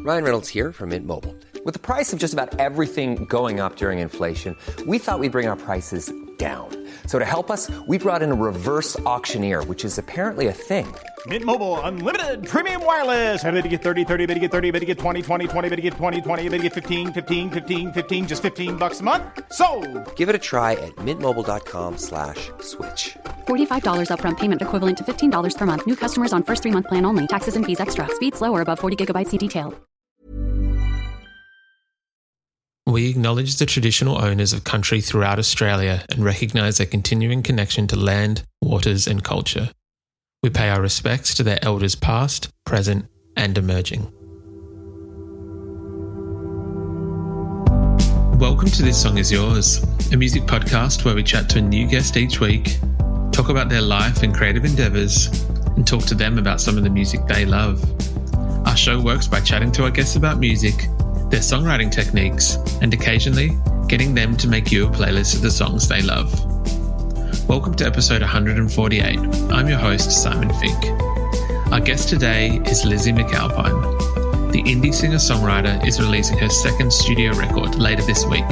Ryan Reynolds here from Mint Mobile. With the price of just about everything going up during inflation, we thought we'd bring our prices down. So to help us, we brought in a reverse auctioneer, which is apparently a thing. Mint Mobile Unlimited Premium Wireless. How to get 30, 30, bit to get 30, bit to get 20, 20, 20, bit to get 20, 20, bit to get 15, 15, 15, 15, just $15 a month? Sold! Give it a try at mintmobile.com/switch. $45 upfront payment equivalent to $15 per month. New customers on first 3-month plan only. Taxes and fees extra. Speed slower above 40 gigabytes. See detail. We acknowledge the traditional owners of country throughout Australia and recognise their continuing connection to land, waters and culture. We pay our respects to their elders past, present and emerging. Welcome to This Song Is Yours, a music podcast where we chat to a new guest each week, talk about their life and creative endeavours, and talk to them about some of the music they love. Our show works by chatting to our guests about music, their songwriting techniques, and occasionally getting them to make you a playlist of the songs they love. Welcome to episode 148. I'm your host, Simon Fink. Our guest today is Lizzy McAlpine. The indie singer-songwriter is releasing her second studio record later this week,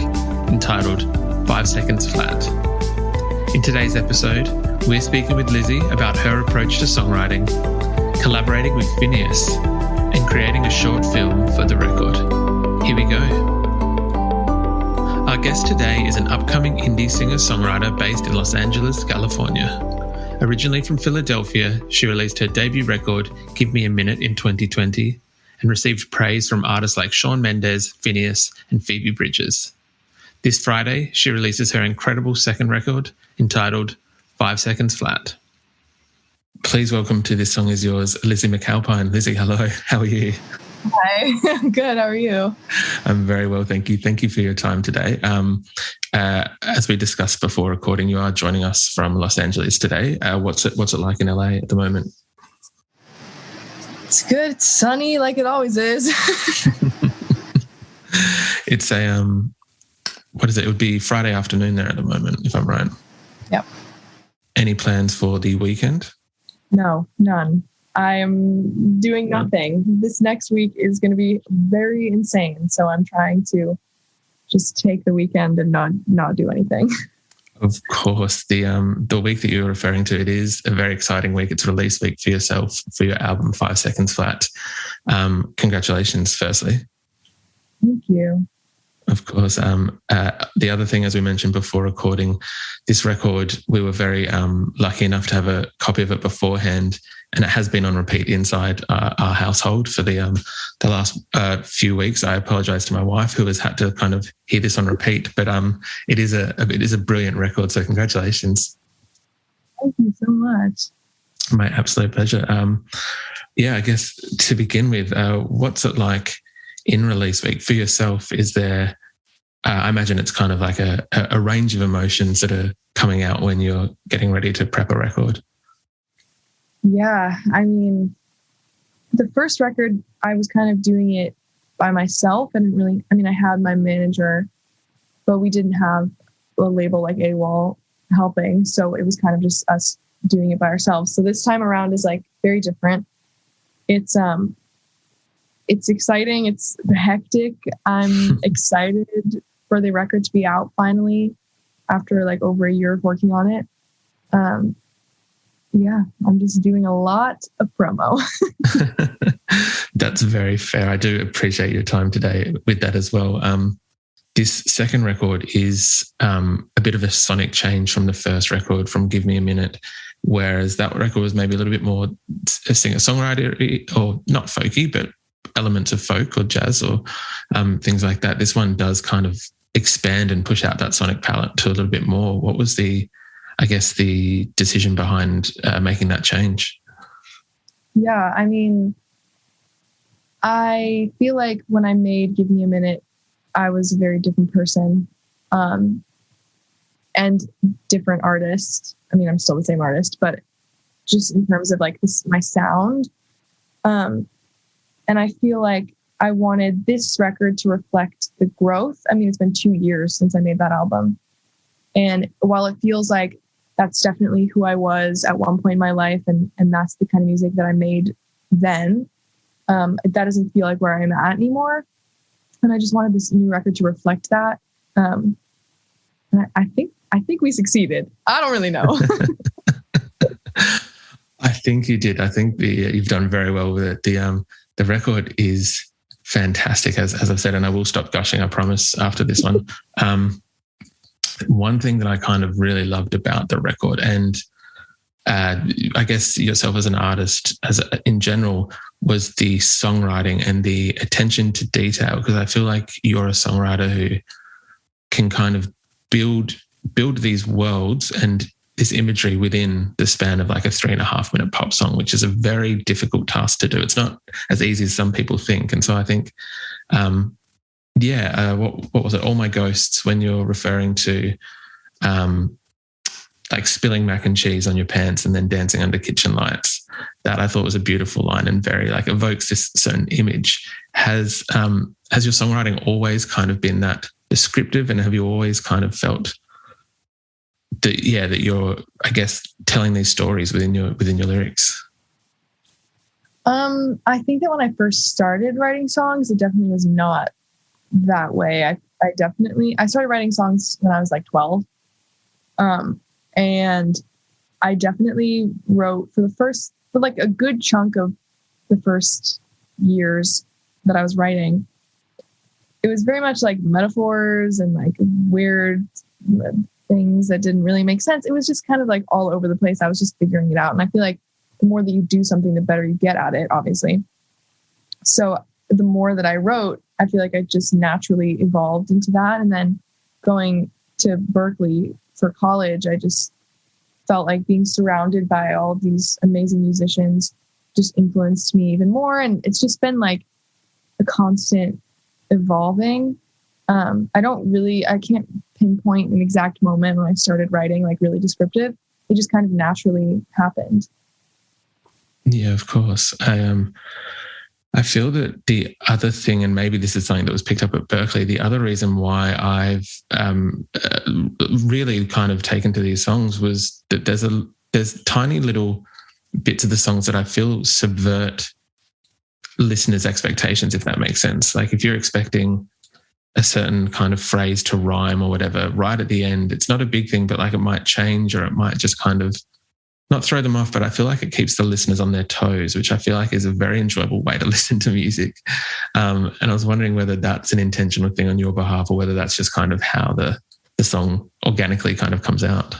entitled 5 Seconds Flat. In today's episode, we're speaking with Lizzy about her approach to songwriting, collaborating with Finneas, and creating a short film for the record. Here we go. Our guest today is an upcoming indie singer-songwriter based in Los Angeles, California. Originally from Philadelphia, she released her debut record, Give Me a Minute, in 2020, and received praise from artists like Shawn, Mendes, Finneas, and Phoebe Bridges. This Friday, she releases her incredible second record, entitled 5 Seconds Flat. Please welcome to This Song Is Yours, Lizzy McAlpine. Lizzy, hello. How are you? Hi, I'm good. How are you? I'm very well, thank you. Thank you for your time today. As we discussed before recording, you are joining us from Los Angeles today. What's it like in LA at the moment? It's good. It's sunny like it always is. It's a what is it? It would be Friday afternoon there at the moment, if I'm right. Yep. Any plans for the weekend? No, none. I am doing nothing. This next week is going to be very insane. So I'm trying to just take the weekend and not do anything. Of course. The week that you're referring to, it is a very exciting week. It's release week for yourself, for your album 5 Seconds Flat. Congratulations, firstly. Thank you. Of course. The other thing, as we mentioned before recording, this record, we were very lucky enough to have a copy of it beforehand, and it has been on repeat inside our household for the last few weeks. I apologise to my wife, who has had to kind of hear this on repeat, but it is a brilliant record. So congratulations. Thank you so much. My absolute pleasure. I guess to begin with, what's it like in release week for yourself? Is there, I imagine it's kind of like a range of emotions that are coming out when you're getting ready to prep a record. Yeah, I mean, the first record, I was kind of doing it by myself. I had my manager, but we didn't have a label like AWOL helping. So it was kind of just us doing it by ourselves. So this time around is like very different. It's exciting. It's hectic. I'm excited for the record to be out finally after like over a year of working on it. I'm just doing a lot of promo. That's very fair. I do appreciate your time today with that as well. This second record is a bit of a sonic change from the first record, from Give Me a Minute, whereas that record was maybe a little bit more a singer-songwriter, or not folky, but elements of folk or jazz or things like that. This one does kind of expand and push out that sonic palette to a little bit more. What was the decision behind making that change? Yeah, I mean, I feel like when I made Give Me a Minute, I was a very different person and different artist. I mean, I'm still the same artist, but just in terms of like my sound. And I feel like I wanted this record to reflect the growth. I mean, it's been 2 years since I made that album. And while it feels like that's definitely who I was at one point in my life, and that's the kind of music that I made then, That doesn't feel like where I'm at anymore. And I just wanted this new record to reflect that. And I think we succeeded. I don't really know. I think you did. I think you've done very well with it. The record is fantastic, as I've said, and I will stop gushing, I promise, after this one. One thing that I kind of really loved about the record, and I guess yourself as an artist in general, was the songwriting and the attention to detail, because I feel like you're a songwriter who can kind of build these worlds and this imagery within the span of like a 3.5 minute pop song, which is a very difficult task to do. It's not as easy as some people think. And so I think, what was it? All My Ghosts, when you're referring to like spilling mac and cheese on your pants and then dancing under kitchen lights, that I thought was a beautiful line and very like evokes this certain image. Has your songwriting always kind of been that descriptive, and have you always kind of felt that you're, I guess, telling these stories within your lyrics? I think that when I first started writing songs, it definitely was not that way. I started writing songs when I was like 12. And I definitely wrote for like a good chunk of the first years that I was writing. It was very much like metaphors and like weird things that didn't really make sense. It was just kind of like all over the place. I was just figuring it out. And I feel like the more that you do something, the better you get at it, obviously. So the more that I wrote, I feel like I just naturally evolved into that. And then going to Berkeley for college, I just felt like being surrounded by all of these amazing musicians just influenced me even more. And it's just been like a constant evolving. I can't pinpoint an exact moment when I started writing like really descriptive. It just kind of naturally happened. Yeah, of course. I feel that the other thing, and maybe this is something that was picked up at Berkeley, the other reason why I've really kind of taken to these songs was that there's tiny little bits of the songs that I feel subvert listeners' expectations, if that makes sense. Like if you're expecting a certain kind of phrase to rhyme or whatever, right at the end, it's not a big thing, but like it might change, or it might just kind of not throw them off, but I feel like it keeps the listeners on their toes, which I feel like is a very enjoyable way to listen to music. And I was wondering whether that's an intentional thing on your behalf, or whether that's just kind of how the song organically kind of comes out.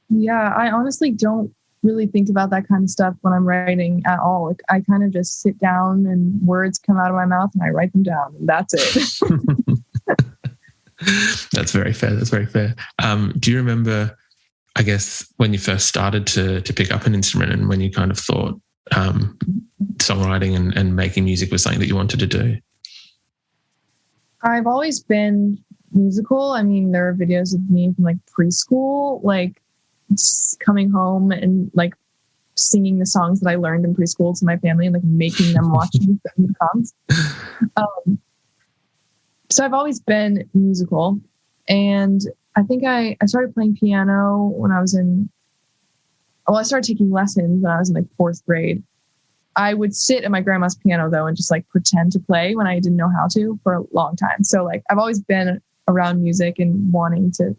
Yeah, I honestly don't really think about that kind of stuff when I'm writing at all. Like, I kind of just sit down and words come out of my mouth and I write them down, and that's it. That's very fair. That's very fair. Do you remember, I guess, when you first started to pick up an instrument, and when you kind of thought songwriting and making music was something that you wanted to do? I've always been musical. I mean, there are videos of me from like preschool, like coming home and like singing the songs that I learned in preschool to my family and like making them watch me sing the songs. So I've always been musical, and I think I started playing piano when I was I started taking lessons when I was in like 4th grade. I would sit at my grandma's piano though and just like pretend to play when I didn't know how to for a long time. So like I've always been around music and wanting to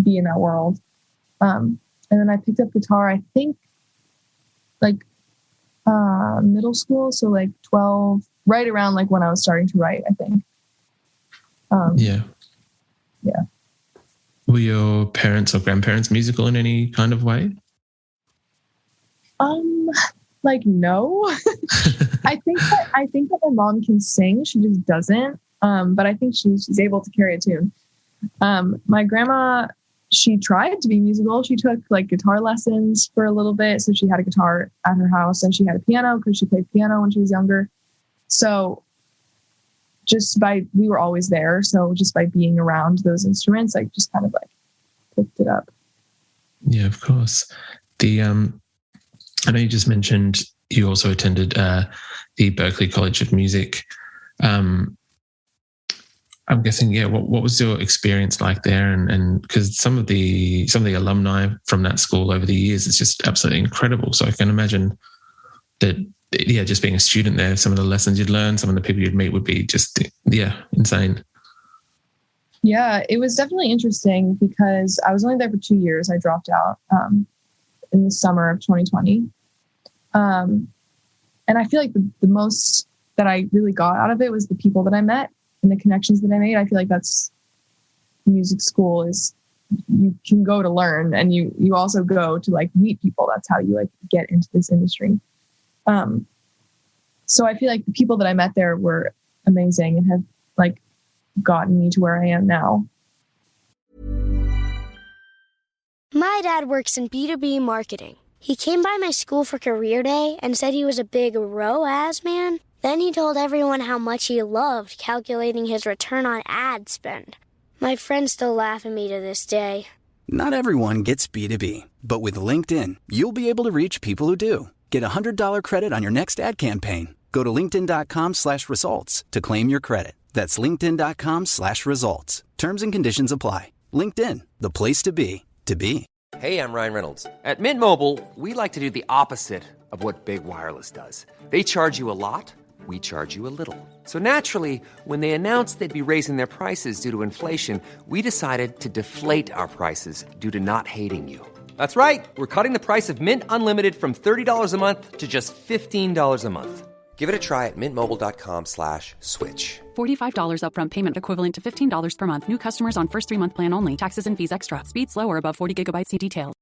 be in that world. And then I picked up guitar, I think like middle school. So like 12, right around like when I was starting to write, I think. Yeah. Were your parents or grandparents musical in any kind of way? Like no. I think that my mom can sing. She just doesn't. But I think she's able to carry a tune. My grandma, she tried to be musical. She took like guitar lessons for a little bit. So she had a guitar at her house, and she had a piano because she played piano when she was younger. So we were always there. So just by being around those instruments, I just kind of like picked it up. Yeah, of course. I know you just mentioned you also attended the Berklee College of Music. I'm guessing, what was your experience like there? And because some of the alumni from that school over the years is just absolutely incredible. So I can imagine that just being a student there, some of the lessons you'd learn, some of the people you'd meet would be just, insane. Yeah, it was definitely interesting because I was only there for 2 years. I dropped out in the summer of 2020. And I feel like the most that I really got out of it was the people that I met and the connections that I made. I feel like that's music school is, you can go to learn and you also go to like meet people. That's how you like get into this industry. So I feel like the people that I met there were amazing and have like gotten me to where I am now. My dad works in B2B marketing. He came by my school for career day and said he was a big ROAS man. Then he told everyone how much he loved calculating his return on ad spend. My friends still laugh at me to this day. Not everyone gets B2B, but with LinkedIn, you'll be able to reach people who do. Get a $100 credit on your next ad campaign. Go to linkedin.com/results to claim your credit. That's linkedin.com/results. Terms and conditions apply. LinkedIn, the place to be, to be. Hey, I'm Ryan Reynolds. At Mint Mobile, we like to do the opposite of what Big Wireless does. They charge you a lot, we charge you a little. So naturally, when they announced they'd be raising their prices due to inflation, we decided to deflate our prices due to not hating you. That's right. We're cutting the price of Mint Unlimited from $30 a month to just $15 a month. Give it a try at mintmobile.com/switch. $45 upfront payment equivalent to $15 per month. New customers on first 3-month plan only. Taxes and fees extra. Speed slower above 40 gigabytes. See details.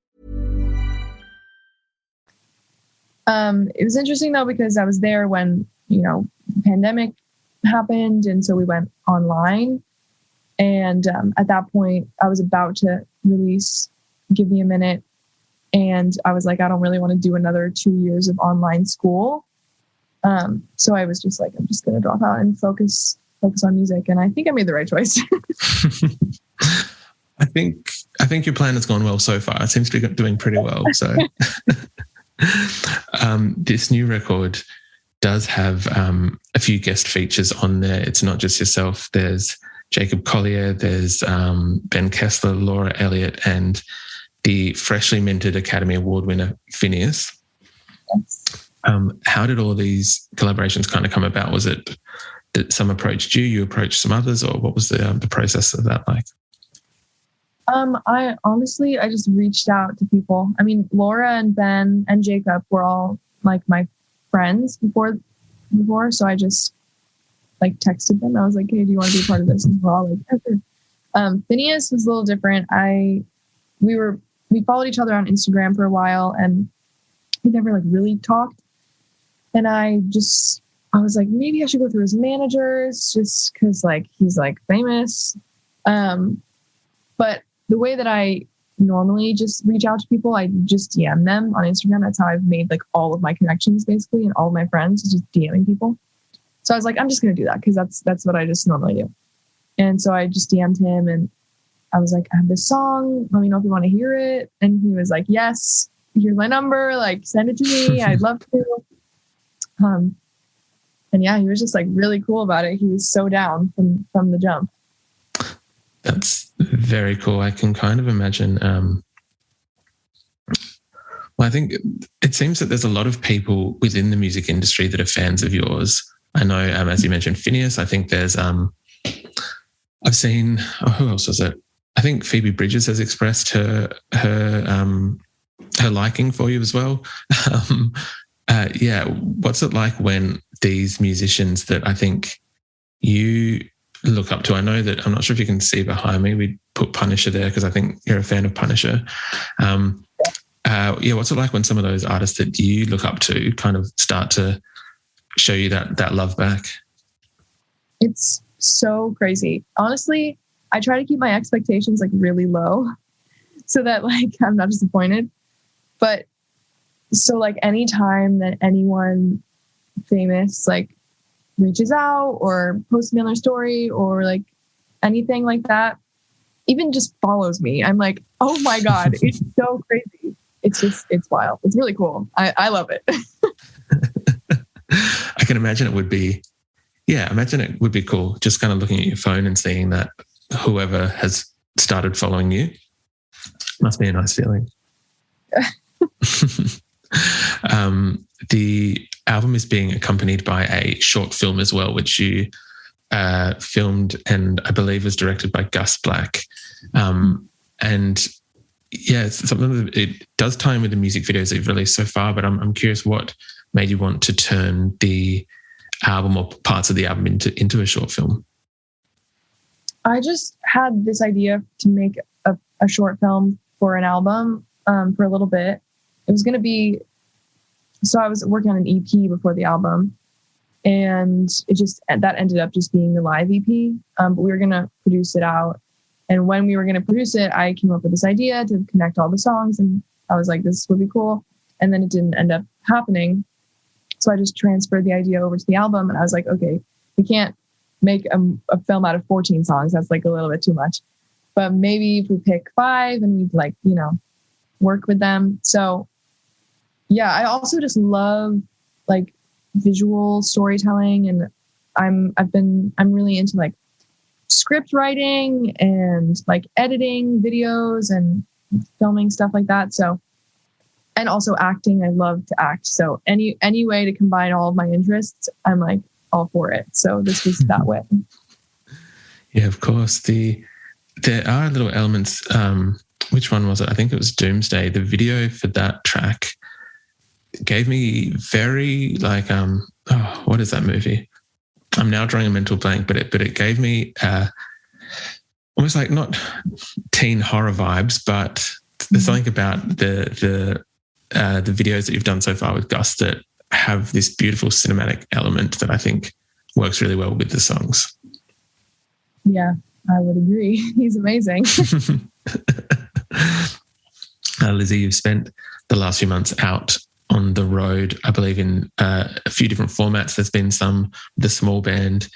It was interesting though, because I was there when, the pandemic happened. And so we went online. And at that point, I was about to release Give Me a Minute. And I was like, I don't really want to do another 2 years of online school. So I was just like, I'm just going to drop out and focus on music. And I think I made the right choice. I think your plan has gone well so far. It seems to be doing pretty well. So this new record does have a few guest features on there. It's not just yourself. There's Jacob Collier, there's Ben Kessler, Laura Elliott, and the freshly minted Academy Award winner, Finneas. Yes. How did all these collaborations kind of come about? Was it that some approached you, you approached some others, or what was the process of that like? I just reached out to people. I mean, Laura and Ben and Jacob were all like my friends before. So I just like texted them. I was like, hey, do you want to be part of this? And we're all like, okay. Finneas was a little different. We followed each other on Instagram for a while and we never like really talked. And I was like, maybe I should go through his managers just because like he's like famous. But the way that I normally just reach out to people, I just DM them on Instagram. That's how I've made like all of my connections basically, and all of my friends is just DMing people. So I was like, I'm just going to do that because that's what I just normally do. And so I just DM'd him and I was like, I have this song. Let me know if you want to hear it. And he was like, yes, here's my number. Like, send it to me. I'd love to. And yeah, he was just like really cool about it. He was so down from the jump. That's very cool. I can kind of imagine. Well, I think it seems that there's a lot of people within the music industry that are fans of yours. I know, as you mentioned, Finneas. I think there's, I've seen, who else was it? I think Phoebe Bridges has expressed her liking for you as well. What's it like when these musicians that I think you look up to, I know that, I'm not sure if you can see behind me, we put Punisher there because I think you're a fan of Punisher. What's it like when some of those artists that you look up to kind of start to show you that love back? It's so crazy. Honestly, I try to keep my expectations like really low so that like I'm not disappointed. But so like anytime that anyone famous like reaches out or posts me on their story or like anything like that, even just follows me, I'm like, oh my God, it's so crazy. It's wild. It's really cool. I love it. I can imagine it would be, cool. Just kind of looking at your phone and seeing that whoever has started following you must be a nice feeling. album is being accompanied by a short film as well, which you filmed and I believe was directed by Gus Black. And yeah, it's something that it does tie in with the music videos that you've released so far, but I'm curious what made you want to turn the album or parts of the album into a short film? I just had this idea to make a short film for an album for a little bit. It was going to be, so I was working on an EP before the album, and that ended up just being the live EP. But we were going to produce it out. And when we were going to produce it, I came up with this idea to connect all the songs, and I was like, this would be cool. And then it didn't end up happening. So I just transferred the idea over to the album, and I was like, okay, we can't make a film out of 14 songs. That's like a little bit too much. But maybe if we pick 5 and we'd work with them. So yeah, I also just love like visual storytelling, and I'm really into like script writing and like editing videos and filming stuff like that. So, and also acting. I love to act. So any way to combine all of my interests, I'm like all for it. So this was that way. Yeah, of course. There are little elements. Which one was it? I think it was Doomsday. The video for that track gave me very like what is that movie? I'm now drawing a mental blank, but it gave me almost like not teen horror vibes, but there's something about the videos that you've done so far with Gus that have this beautiful cinematic element that I think works really well with the songs. Yeah, I would agree. He's amazing. Lizzy, you've spent the last few months out on the road, I believe in a few different formats. There's been some with the small band.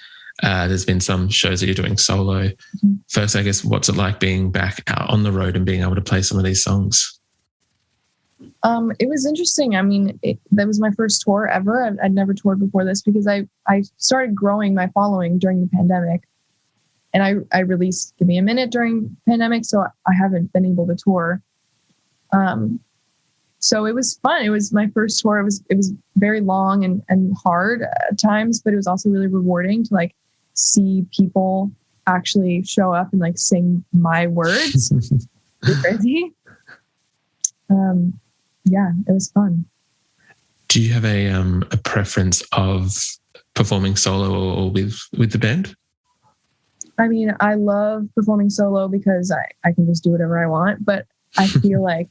There's been some shows that you're doing solo. Mm-hmm. First, I guess, what's it like being back out on the road and being able to play some of these songs? It was interesting. I mean, that was my first tour ever. I'd never toured before this because I started growing my following during the pandemic. And I released Give Me a Minute during the pandemic, so I haven't been able to tour. So it was fun. It was my first tour. It was very long and hard at times, but it was also really rewarding to like see people actually show up and like sing my words. It's crazy. Yeah, it was fun. Do you have a preference of performing solo or with the band? I mean, I love performing solo because I can just do whatever I want, but I feel like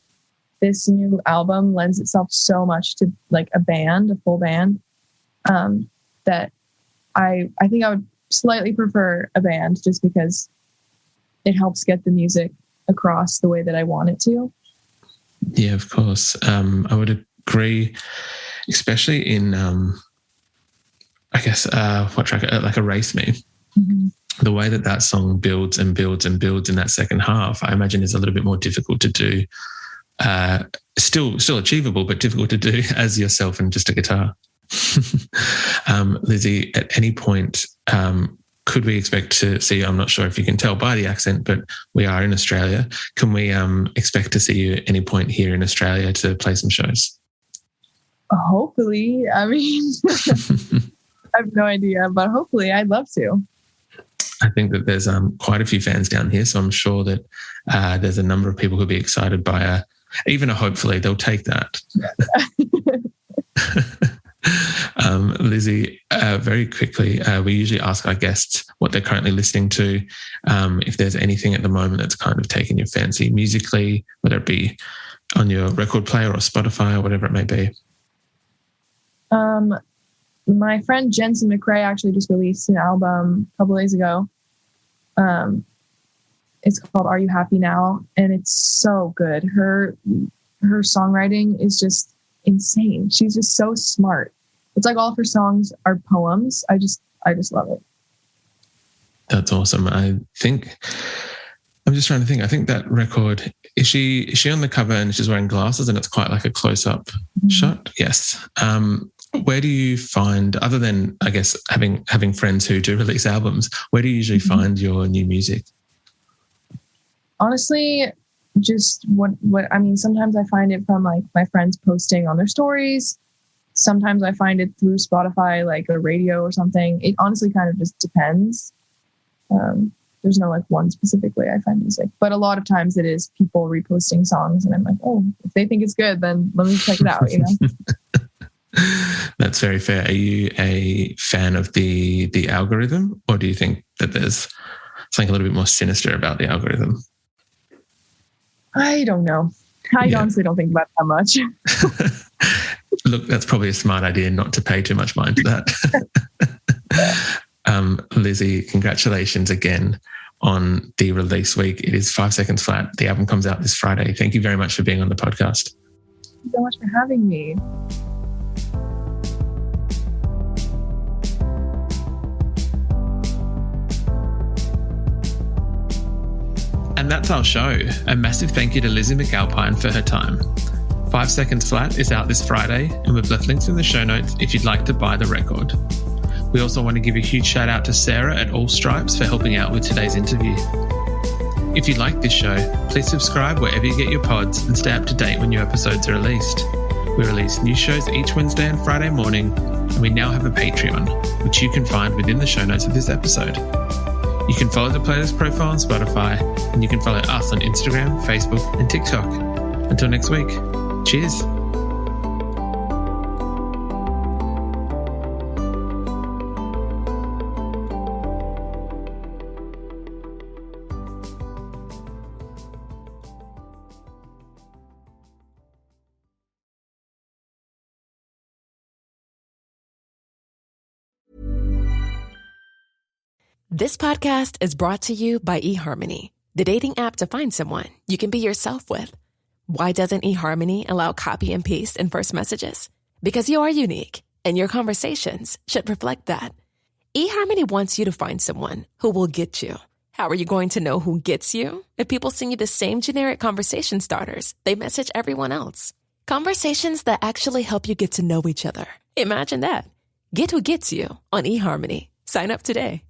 this new album lends itself so much to like a full band, that I think I would slightly prefer a band just because it helps get the music across the way that I want it to. Yeah, of course. I would agree, especially in, I guess, what track, like Erase Me. Mm-hmm. The way that song builds and builds and builds in that second half, I imagine is a little bit more difficult to do. Still achievable, but difficult to do as yourself and just a guitar. Lizzy, at any point, could we expect to see you? I'm not sure if you can tell by the accent, but we are in Australia. Can we expect to see you at any point here in Australia to play some shows? Hopefully. I mean, I have no idea, but hopefully I'd love to. I think that there's quite a few fans down here, so I'm sure that there's a number of people who'll be excited by even a hopefully. They'll take that. Lizzy, very quickly, we usually ask our guests what they're currently listening to. If there's anything at the moment that's kind of taken your fancy musically, whether it be on your record player or Spotify or whatever it may be. My friend Jensen McRae actually just released an album a couple days ago. It's called Are You Happy Now? And it's so good. Her songwriting is just insane. She's just so smart. It's like all of her songs are poems. I just love it. That's awesome. I'm just trying to think. I think that record, is she on the cover and she's wearing glasses and it's quite like a close-up shot? Yes. Where do you find, other than, I guess, having friends who do release albums, where do you usually find your new music? Honestly, just what I mean, sometimes I find it from like my friends posting on their stories. sometimes I find it through Spotify, like a radio or something. It honestly kind of just depends. There's no like one specific way I find music, but a lot of times it is people reposting songs and I'm like, oh, if they think it's good, then let me check it out, you know? That's very fair. Are you a fan of the algorithm, or do you think that there's something a little bit more sinister about the algorithm? I don't know. I honestly don't think about it that much. Look, that's probably a smart idea not to pay too much mind to that. Lizzy, congratulations again on the release week. It is 5 Seconds Flat. The album comes out this Friday. Thank you very much for being on the podcast. Thank you so much for having me. And that's our show. A massive thank you to Lizzy McAlpine for her time. 5 Seconds Flat is out this Friday, and we've left links in the show notes if you'd like to buy the record. We also want to give a huge shout out to Sarah at All Stripes for helping out with today's interview. If you like this show, please subscribe wherever you get your pods and stay up to date when new episodes are released. We release new shows each Wednesday and Friday morning, and we now have a Patreon, which you can find within the show notes of this episode. You can follow the playlist profile on Spotify, and you can follow us on Instagram, Facebook, and TikTok. Until next week, cheers. This podcast is brought to you by eHarmony, the dating app to find someone you can be yourself with. Why doesn't eHarmony allow copy and paste in first messages? Because you are unique, and your conversations should reflect that. eHarmony wants you to find someone who will get you. How are you going to know who gets you? If people send you the same generic conversation starters they message everyone else. Conversations that actually help you get to know each other. Imagine that. Get who gets you on eHarmony. Sign up today.